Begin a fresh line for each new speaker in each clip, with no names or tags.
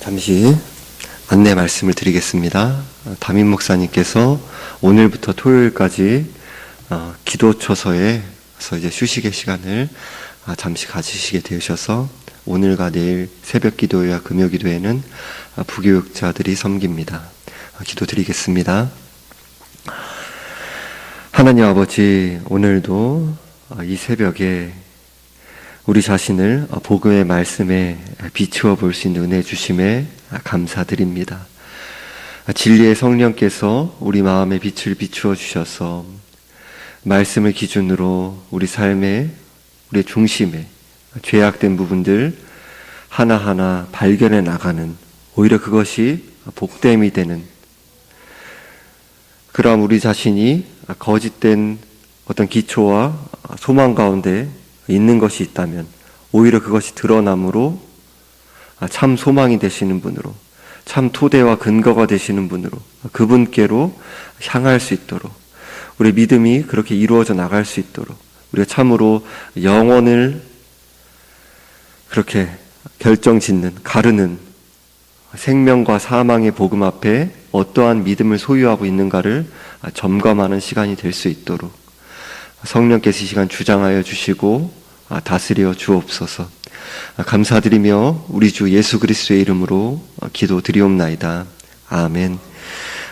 잠시 안내 말씀을 드리겠습니다. 담임 목사님께서 오늘부터 토요일까지 기도처서에서 이제 휴식의 시간을 잠시 가지시게 되셔서 오늘과 내일 새벽 기도회와 금요 기도회는 부교육자들이 섬깁니다. 기도드리겠습니다. 하나님 아버지, 오늘도 이 새벽에 우리 자신을 복음의 말씀에 비추어 볼 수 있는 은혜 주심에 감사드립니다. 진리의 성령께서 우리 마음의 빛을 비추어 주셔서 말씀을 기준으로 우리 삶의 우리 중심에 죄악된 부분들 하나하나 발견해 나가는, 오히려 그것이 복됨이 되는, 그럼 우리 자신이 거짓된 어떤 기초와 소망 가운데 있는 것이 있다면 오히려 그것이 드러남으로 참 소망이 되시는 분으로, 참 토대와 근거가 되시는 분으로, 그분께로 향할 수 있도록, 우리 믿음이 그렇게 이루어져 나갈 수 있도록, 우리가 참으로 영혼을 그렇게 결정짓는, 가르는 생명과 사망의 복음 앞에 어떠한 믿음을 소유하고 있는가를 점검하는 시간이 될 수 있도록 성령께서 이 시간 주장하여 주시고 다스려 주옵소서. 감사드리며 우리 주 예수 그리스도의 이름으로 기도드리옵나이다. 아멘.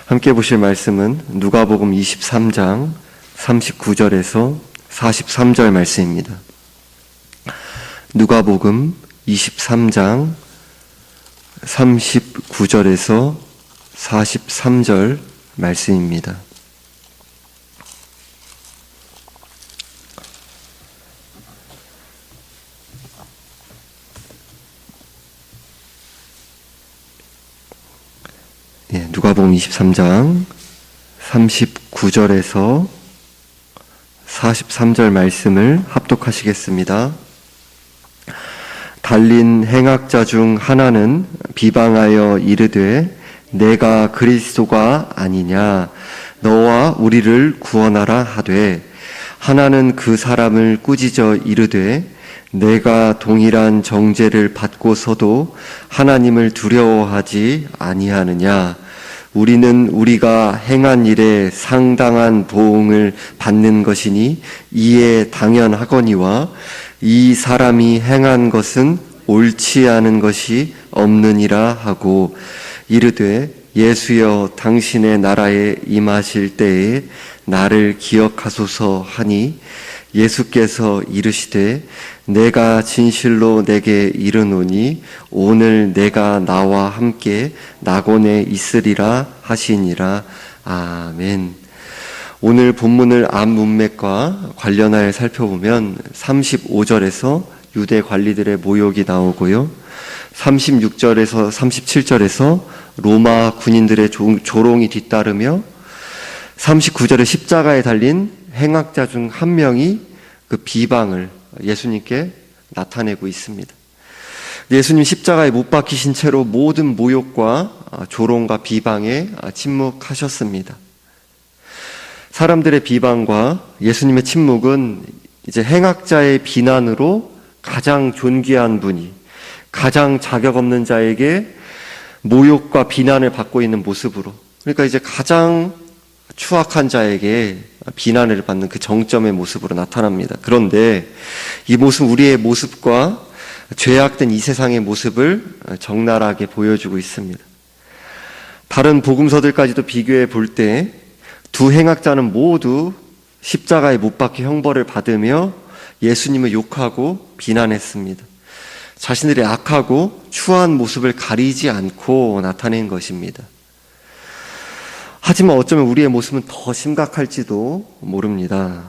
함께 보실 말씀은 누가복음 23장 39절에서 43절 말씀입니다. 누가복음 23장 39절에서 43절 말씀입니다. 누가복음 23장 39절에서 43절 말씀을 합독하시겠습니다. 달린 행악자 중 하나는 비방하여 이르되 내가 그리스도가 아니냐, 너와 우리를 구원하라 하되, 하나는 그 사람을 꾸짖어 이르되 내가 동일한 정죄를 받고서도 하나님을 두려워하지 아니하느냐, 우리는 우리가 행한 일에 상당한 보응을 받는 것이니 이에 당연하거니와 이 사람이 행한 것은 옳지 않은 것이 없느니라 하고 이르되 예수여 당신의 나라에 임하실 때에 나를 기억하소서 하니 예수께서 이르시되 내가 진실로 내게 이르노니 오늘 내가 나와 함께 낙원에 있으리라 하시니라. 아멘. 오늘 본문을 암 문맥과 관련하여 살펴보면 35절에서 유대 관리들의 모욕이 나오고요, 36절에서 37절에서 로마 군인들의 조롱이 뒤따르며 39절에 십자가에 달린 행악자 중 한 명이 그 비방을 예수님께 나타내고 있습니다. 예수님 십자가에 못 박히신 채로 모든 모욕과 조롱과 비방에 침묵하셨습니다. 사람들의 비방과 예수님의 침묵은 이제 행악자의 비난으로 가장 존귀한 분이 가장 자격 없는 자에게 모욕과 비난을 받고 있는 모습으로, 그러니까 이제 가장 추악한 자에게 비난을 받는 그 정점의 모습으로 나타납니다. 그런데 이 모습, 우리의 모습과 죄악된 이 세상의 모습을 적나라하게 보여주고 있습니다. 다른 복음서들까지도 비교해 볼 때 두 행악자는 모두 십자가에 못 박혀 형벌을 받으며 예수님을 욕하고 비난했습니다. 자신들의 악하고 추한 모습을 가리지 않고 나타낸 것입니다. 하지만 어쩌면 우리의 모습은 더 심각할지도 모릅니다.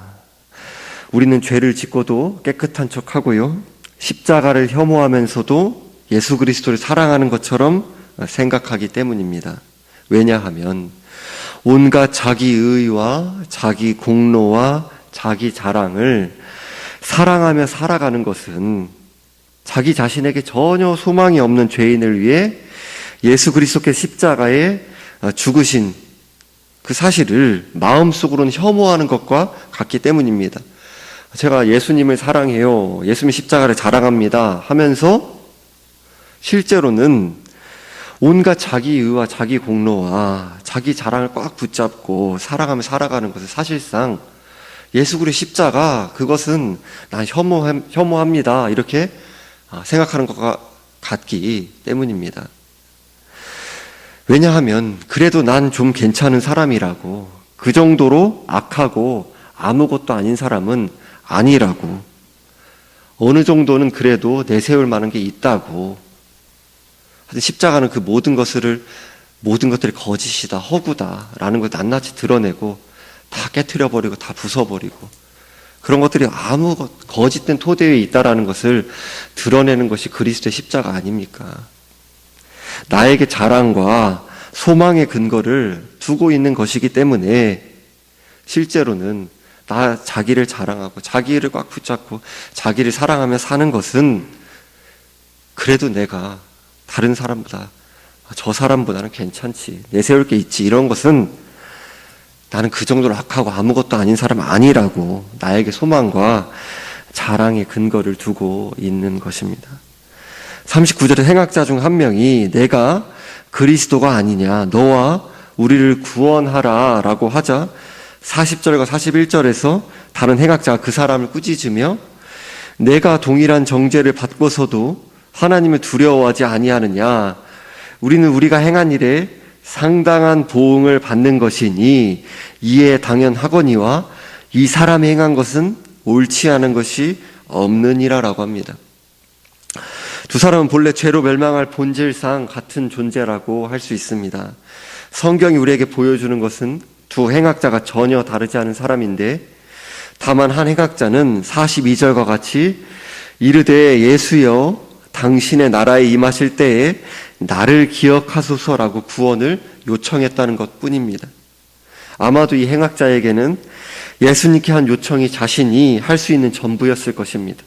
우리는 죄를 짓고도 깨끗한 척하고요, 십자가를 혐오하면서도 예수 그리스도를 사랑하는 것처럼 생각하기 때문입니다. 왜냐하면 온갖 자기 의와 자기 공로와 자기 자랑을 사랑하며 살아가는 것은 자기 자신에게 전혀 소망이 없는 죄인을 위해 예수 그리스도께서 십자가에 죽으신 그 사실을 마음속으로는 혐오하는 것과 같기 때문입니다. 제가 예수님을 사랑해요, 예수님 십자가를 자랑합니다 하면서 실제로는 온갖 자기 의와 자기 공로와 자기 자랑을 꽉 붙잡고 사랑하며 살아가는 것은 사실상 예수 그리스도의 십자가, 그것은 난 혐오합니다 이렇게 생각하는 것 같기 때문입니다. 왜냐하면 그래도 난 좀 괜찮은 사람이라고, 그 정도로 악하고 아무것도 아닌 사람은 아니라고, 어느 정도는 그래도 내세울 만한 게 있다고, 십자가는 그 모든 것들이 거짓이다, 허구다 라는 걸 낱낱이 드러내고 다 깨트려버리고 다 부숴버리고, 그런 것들이 아무 거짓된 토대 위에 있다라는 것을 드러내는 것이 그리스도의 십자가 아닙니까? 나에게 자랑과 소망의 근거를 두고 있는 것이기 때문에 실제로는 자기를 자랑하고 자기를 꽉 붙잡고 자기를 사랑하며 사는 것은 그래도 내가 다른 사람보다, 저 사람보다는 괜찮지, 내세울 게 있지, 이런 것은 나는 그 정도로 악하고 아무것도 아닌 사람 아니라고 나에게 소망과 자랑의 근거를 두고 있는 것입니다. 39절에 행악자 중 한 명이 내가 그리스도가 아니냐, 너와 우리를 구원하라 라고 하자 40절과 41절에서 다른 행악자가 그 사람을 꾸짖으며 내가 동일한 정죄를 받고서도 하나님을 두려워하지 아니하느냐, 우리는 우리가 행한 일에 상당한 보응을 받는 것이니 이에 당연하거니와 이 사람이 행한 것은 옳지 않은 것이 없느니라 라고 합니다. 두 사람은 본래 죄로 멸망할 본질상 같은 존재라고 할 수 있습니다. 성경이 우리에게 보여주는 것은 두 행악자가 전혀 다르지 않은 사람인데, 다만 한 행악자는 42절과 같이 이르되 예수여 당신의 나라에 임하실 때에 나를 기억하소서라고 구원을 요청했다는 것뿐입니다. 아마도 이 행악자에게는 예수님께 한 요청이 자신이 할 수 있는 전부였을 것입니다.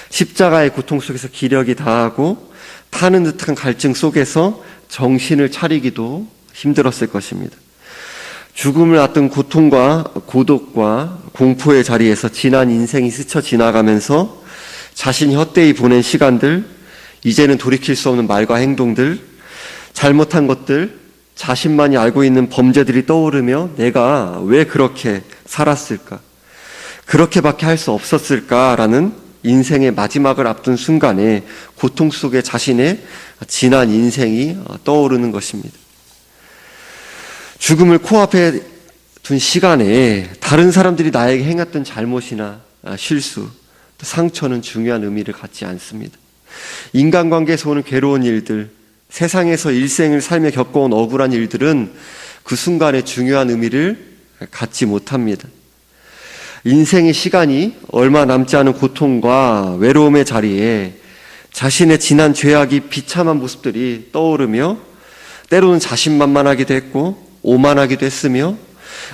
십자가의 고통 속에서 기력이 다하고 타는 듯한 갈증 속에서 정신을 차리기도 힘들었을 것입니다. 죽음을 앞둔 고통과 고독과 공포의 자리에서 지난 인생이 스쳐 지나가면서 자신이 헛되이 보낸 시간들, 이제는 돌이킬 수 없는 말과 행동들, 잘못한 것들, 자신만이 알고 있는 범죄들이 떠오르며 내가 왜 그렇게 살았을까? 그렇게밖에 할 수 없었을까라는 인생의 마지막을 앞둔 순간에 고통 속에 자신의 지난 인생이 떠오르는 것입니다. 죽음을 코앞에 둔 시간에 다른 사람들이 나에게 행했던 잘못이나 실수, 상처는 중요한 의미를 갖지 않습니다. 인간관계에서 오는 괴로운 일들, 세상에서 일생을 살며 겪어온 억울한 일들은 그 순간에 중요한 의미를 갖지 못합니다. 인생의 시간이 얼마 남지 않은 고통과 외로움의 자리에 자신의 지난 죄악이 비참한 모습들이 떠오르며 때로는 자신만만하기도 했고 오만하기도 했으며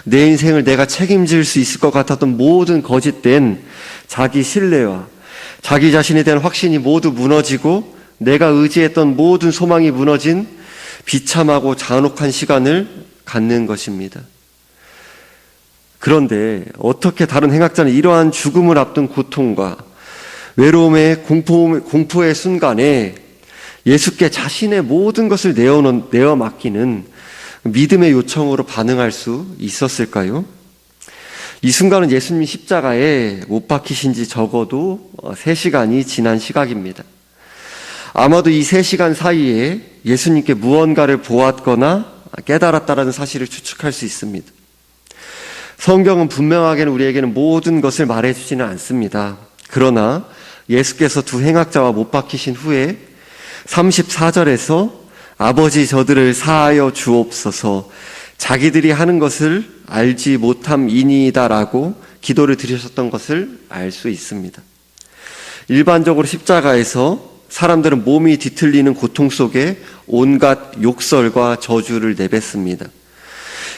내 인생을 내가 책임질 수 있을 것 같았던 모든 거짓된 자기 신뢰와 자기 자신에 대한 확신이 모두 무너지고 내가 의지했던 모든 소망이 무너진 비참하고 잔혹한 시간을 갖는 것입니다. 그런데 어떻게 다른 행악자는 이러한 죽음을 앞둔 고통과 외로움의 공포의 순간에 예수께 자신의 모든 것을 내어 맡기는 믿음의 요청으로 반응할 수 있었을까요? 이 순간은 예수님이 십자가에 못 박히신 지 적어도 3시간이 지난 시각입니다. 아마도 이 3시간 사이에 예수님께 무언가를 보았거나 깨달았다라는 사실을 추측할 수 있습니다. 성경은 분명하게는 우리에게는 모든 것을 말해주지는 않습니다. 그러나 예수께서 두 행악자와 못 박히신 후에 34절에서 아버지 저들을 사하여 주옵소서 자기들이 하는 것을 알지 못함이니이다라고 기도를 드리셨던 것을 알 수 있습니다. 일반적으로 십자가에서 사람들은 몸이 뒤틀리는 고통 속에 온갖 욕설과 저주를 내뱉습니다.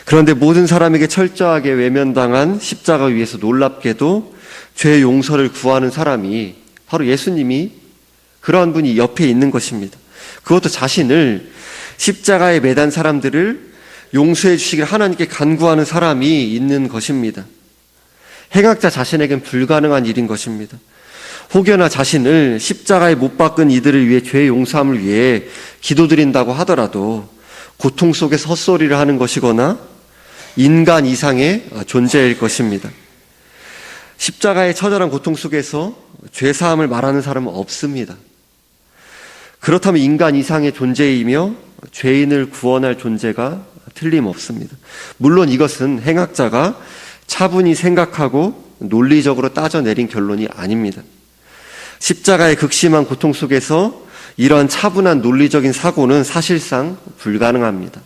그런데 모든 사람에게 철저하게 외면당한 십자가 위에서 놀랍게도 죄 용서를 구하는 사람이 바로 예수님이, 그러한 분이 옆에 있는 것입니다. 그것도 자신을 십자가에 매단 사람들을 용서해 주시길 하나님께 간구하는 사람이 있는 것입니다. 행악자 자신에겐 불가능한 일인 것입니다. 혹여나 자신을 십자가에 못 박은 이들을 위해 죄의 용서함을 위해 기도드린다고 하더라도 고통 속에서 헛소리를 하는 것이거나 인간 이상의 존재일 것입니다. 십자가의 처절한 고통 속에서 죄사함을 말하는 사람은 없습니다. 그렇다면 인간 이상의 존재이며 죄인을 구원할 존재가 틀림없습니다. 물론 이것은 행학자가 차분히 생각하고 논리적으로 따져내린 결론이 아닙니다. 십자가의 극심한 고통 속에서 이러한 차분한 논리적인 사고는 사실상 불가능합니다.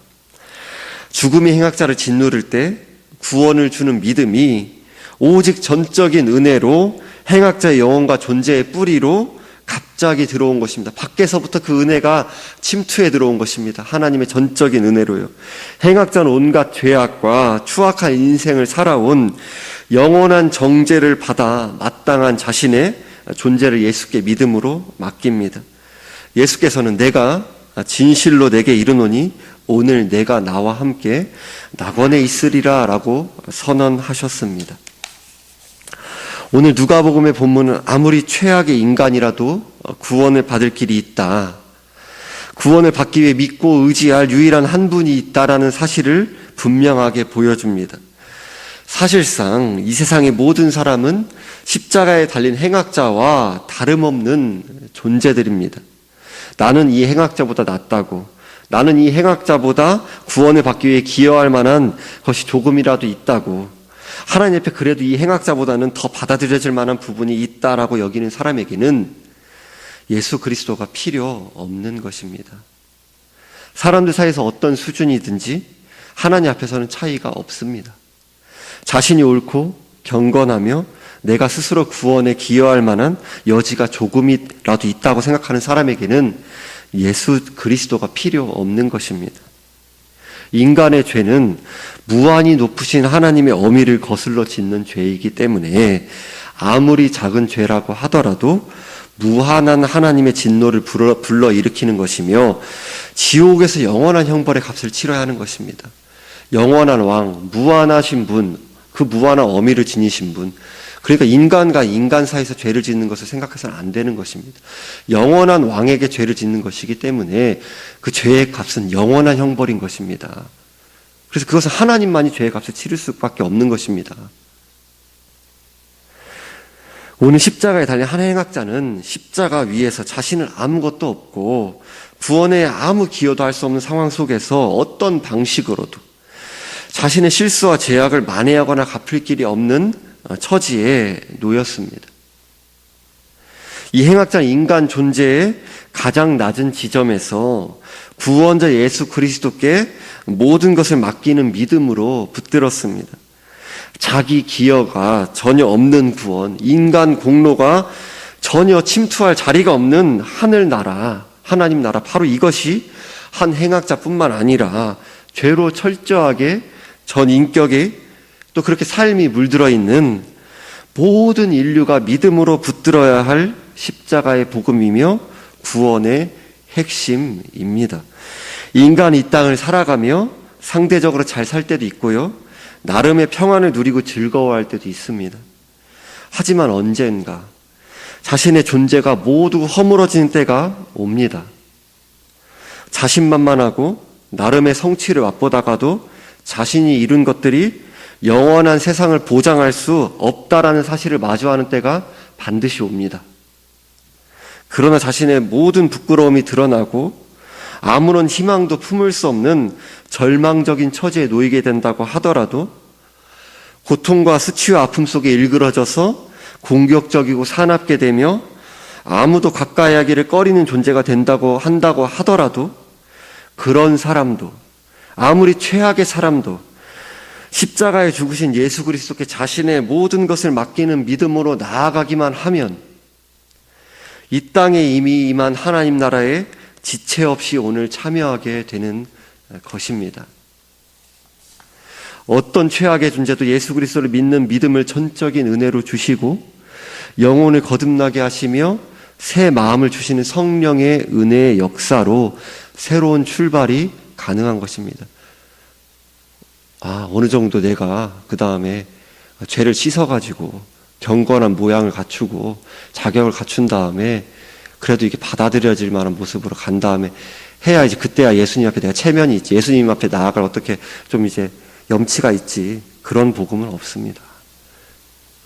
죽음이 행학자를 짓누를 때 구원을 주는 믿음이 오직 전적인 은혜로 행학자의 영혼과 존재의 뿌리로 갑자기 들어온 것입니다. 밖에서부터 그 은혜가 침투해 들어온 것입니다. 하나님의 전적인 은혜로요. 행학자는 온갖 죄악과 추악한 인생을 살아온 영원한 정죄를 받아 마땅한 자신의 존재를 예수께 믿음으로 맡깁니다. 예수께서는 내가 진실로 내게 이르노니 오늘 내가 나와 함께 낙원에 있으리라 라고 선언하셨습니다. 오늘 누가복음의 본문은 아무리 최악의 인간이라도 구원을 받을 길이 있다, 구원을 받기 위해 믿고 의지할 유일한 한 분이 있다라는 사실을 분명하게 보여줍니다. 사실상 이 세상의 모든 사람은 십자가에 달린 행악자와 다름없는 존재들입니다. 나는 이 행악자보다 낫다고, 나는 이 행악자보다 구원을 받기 위해 기여할 만한 것이 조금이라도 있다고, 하나님 앞에 그래도 이 행악자보다는 더 받아들여질 만한 부분이 있다라고 여기는 사람에게는 예수 그리스도가 필요 없는 것입니다. 사람들 사이에서 어떤 수준이든지 하나님 앞에서는 차이가 없습니다. 자신이 옳고 경건하며 내가 스스로 구원에 기여할 만한 여지가 조금이라도 있다고 생각하는 사람에게는 예수 그리스도가 필요 없는 것입니다. 인간의 죄는 무한히 높으신 하나님의 어미를 거슬러 짓는 죄이기 때문에 아무리 작은 죄라고 하더라도 무한한 하나님의 진노를 불러 일으키는 것이며 지옥에서 영원한 형벌의 값을 치러야 하는 것입니다. 영원한 왕, 무한하신 분, 그 무한한 어미를 지니신 분, 그러니까 인간과 인간 사이에서 죄를 짓는 것을 생각해서는 안 되는 것입니다. 영원한 왕에게 죄를 짓는 것이기 때문에 그 죄의 값은 영원한 형벌인 것입니다. 그래서 그것은 하나님만이 죄의 값을 치를 수밖에 없는 것입니다. 오늘 십자가에 달린 한 행악자는 십자가 위에서 자신은 아무것도 없고 구원에 아무 기여도 할 수 없는 상황 속에서 어떤 방식으로도 자신의 실수와 죄악을 만회하거나 갚을 길이 없는 처지에 놓였습니다. 이 행악자는 인간 존재의 가장 낮은 지점에서 구원자 예수 그리스도께 모든 것을 맡기는 믿음으로 붙들었습니다. 자기 기여가 전혀 없는 구원, 인간 공로가 전혀 침투할 자리가 없는 하늘나라, 하나님 나라, 바로 이것이 한 행악자뿐만 아니라 죄로 철저하게 전 인격에 또 그렇게 삶이 물들어 있는 모든 인류가 믿음으로 붙들어야 할 십자가의 복음이며 구원의 핵심입니다. 인간이 이 땅을 살아가며 상대적으로 잘 살 때도 있고요, 나름의 평안을 누리고 즐거워할 때도 있습니다. 하지만 언젠가 자신의 존재가 모두 허물어지는 때가 옵니다. 자신만만하고 나름의 성취를 맛보다가도 자신이 이룬 것들이 영원한 세상을 보장할 수 없다라는 사실을 마주하는 때가 반드시 옵니다. 그러나 자신의 모든 부끄러움이 드러나고 아무런 희망도 품을 수 없는 절망적인 처지에 놓이게 된다고 하더라도 고통과 수치와 아픔 속에 일그러져서 공격적이고 사납게 되며 아무도 가까이 하기를 꺼리는 존재가 한다고 하더라도 그런 사람도, 아무리 최악의 사람도 십자가에 죽으신 예수 그리스도께 자신의 모든 것을 맡기는 믿음으로 나아가기만 하면 이 땅에 이미 임한 하나님 나라에 지체 없이 오늘 참여하게 되는 것입니다. 어떤 최악의 존재도 예수 그리스도를 믿는 믿음을 전적인 은혜로 주시고 영혼을 거듭나게 하시며 새 마음을 주시는 성령의 은혜의 역사로 새로운 출발이 가능한 것입니다. 어느 정도 내가 그 다음에 죄를 씻어가지고 경건한 모양을 갖추고 자격을 갖춘 다음에 그래도 이게 받아들여질 만한 모습으로 간 다음에 해야지 그때야 예수님 앞에 내가 체면이 있지. 예수님 앞에 나아갈 어떻게 좀 이제 염치가 있지. 그런 복음은 없습니다.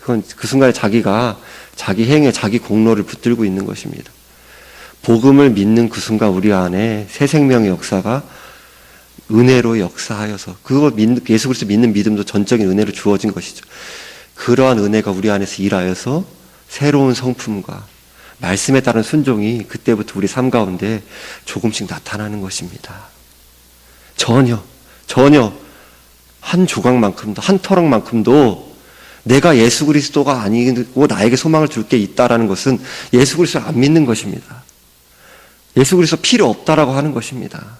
그건 그 순간에 자기가 자기 행에 자기 공로를 붙들고 있는 것입니다. 복음을 믿는 그 순간 우리 안에 새 생명의 역사가 은혜로 역사하여서 예수 그리스도 믿는 믿음도 전적인 은혜로 주어진 것이죠. 그러한 은혜가 우리 안에서 일하여서 새로운 성품과 말씀에 따른 순종이 그때부터 우리 삶 가운데 조금씩 나타나는 것입니다. 전혀 한 조각만큼도 한 터럭만큼도 내가 예수 그리스도가 아니고 나에게 소망을 줄 게 있다라는 것은 예수 그리스도를 안 믿는 것입니다. 예수 그리스도 필요 없다라고 하는 것입니다.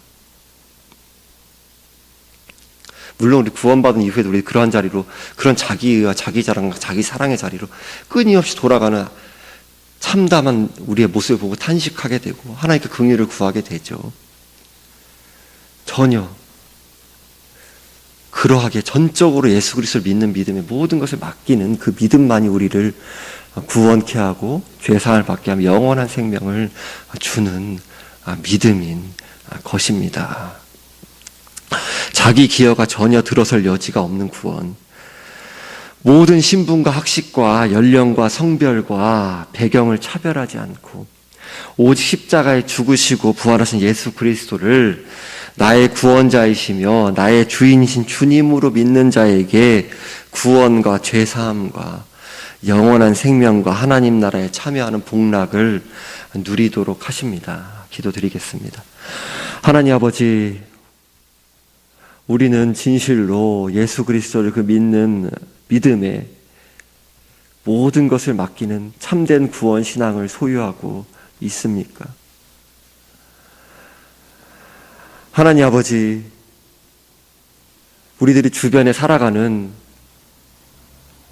물론 우리 구원받은 이후에도 우리 그러한 자리로 그런 자기의와 자기 자랑, 자기 사랑의 자리로 끊임없이 돌아가는 참담한 우리의 모습을 보고 탄식하게 되고 하나님께 긍휼을 구하게 되죠. 전혀 그러하게 전적으로 예수 그리스도를 믿는 믿음에 모든 것을 맡기는 그 믿음만이 우리를 구원케 하고 죄사함을 받게 하며 영원한 생명을 주는 믿음인 것입니다. 자기 기여가 전혀 들어설 여지가 없는 구원. 모든 신분과 학식과 연령과 성별과 배경을 차별하지 않고 오직 십자가에 죽으시고 부활하신 예수 그리스도를 나의 구원자이시며 나의 주인이신 주님으로 믿는 자에게 구원과 죄사함과 영원한 생명과 하나님 나라에 참여하는 복락을 누리도록 하십니다. 기도드리겠습니다. 하나님 아버지, 우리는 진실로 예수 그리스도를 그 믿는 믿음에 모든 것을 맡기는 참된 구원 신앙을 소유하고 있습니까? 하나님 아버지, 우리들이 주변에 살아가는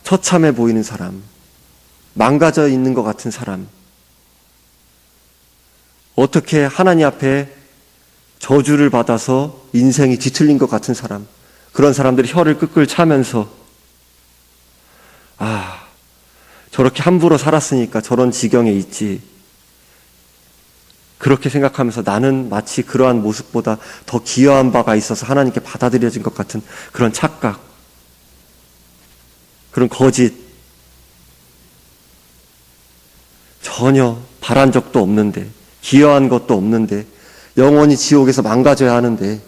처참해 보이는 사람, 망가져 있는 것 같은 사람, 어떻게 하나님 앞에 저주를 받아서 인생이 뒤틀린 것 같은 사람, 그런 사람들이 혀를 끄끌 차면서 저렇게 함부로 살았으니까 저런 지경에 있지, 그렇게 생각하면서 나는 마치 그러한 모습보다 더 기여한 바가 있어서 하나님께 받아들여진 것 같은 그런 착각, 그런 거짓, 전혀 바란 적도 없는데, 기여한 것도 없는데, 영원히 지옥에서 망가져야 하는데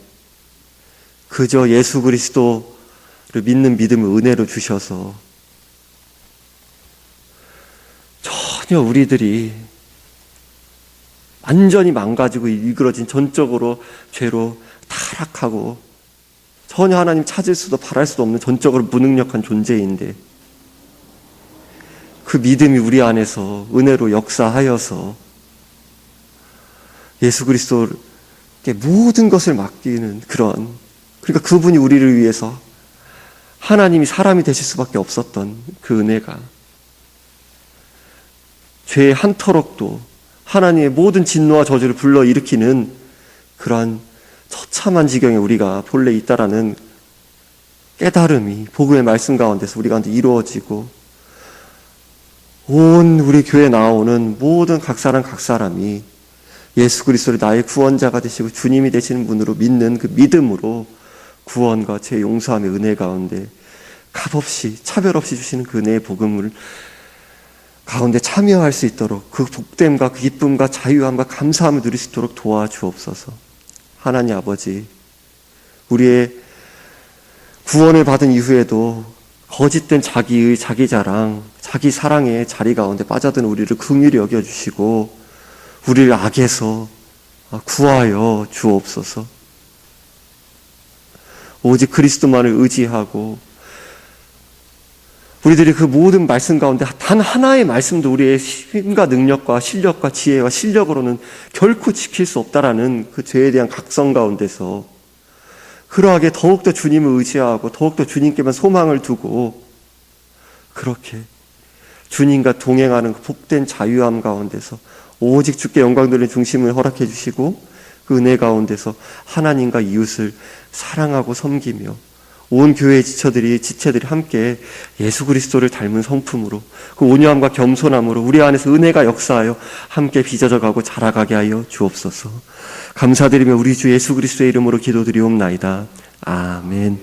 그저 예수 그리스도를 믿는 믿음을 은혜로 주셔서 전혀 우리들이 완전히 망가지고 일그러진 전적으로 죄로 타락하고 전혀 하나님 찾을 수도 바랄 수도 없는 전적으로 무능력한 존재인데 그 믿음이 우리 안에서 은혜로 역사하여서 예수 그리스도께 모든 것을 맡기는 그러니까 그분이 우리를 위해서 하나님이 사람이 되실 수밖에 없었던 그 은혜가 죄의 한 터럭도 하나님의 모든 진노와 저주를 불러일으키는 그러한 처참한 지경에 우리가 본래 있다라는 깨달음이 복음의 말씀 가운데서 우리 가운데 이루어지고 온 우리 교회에 나오는 모든 각 사람이 예수 그리스도를 나의 구원자가 되시고 주님이 되시는 분으로 믿는 그 믿음으로 구원과 죄 용서함의 은혜 가운데 값없이 차별 없이 주시는 그 은혜의 복음을 가운데 참여할 수 있도록 그 복됨과 그 기쁨과 자유함과 감사함을 누릴 수 있도록 도와주옵소서. 하나님 아버지, 우리의 구원을 받은 이후에도 거짓된 자기의 자기 자랑, 자기 사랑의 자리 가운데 빠져든 우리를 긍휼히 여겨주시고 우리를 악에서 구하여 주옵소서. 오직 그리스도만을 의지하고 우리들이 그 모든 말씀 가운데 단 하나의 말씀도 우리의 힘과 능력과 실력과 지혜와 실력으로는 결코 지킬 수 없다라는 그 죄에 대한 각성 가운데서 그러하게 더욱더 주님을 의지하고 더욱더 주님께만 소망을 두고 그렇게 주님과 동행하는 그 복된 자유함 가운데서 오직 주께 영광 돌리는 중심을 허락해 주시고 그 은혜 가운데서 하나님과 이웃을 사랑하고 섬기며 온 교회의 지체들이 함께 예수 그리스도를 닮은 성품으로 그 온유함과 겸손함으로 우리 안에서 은혜가 역사하여 함께 빚어져가고 자라가게 하여 주옵소서. 감사드리며 우리 주 예수 그리스도의 이름으로 기도드리옵나이다. 아멘.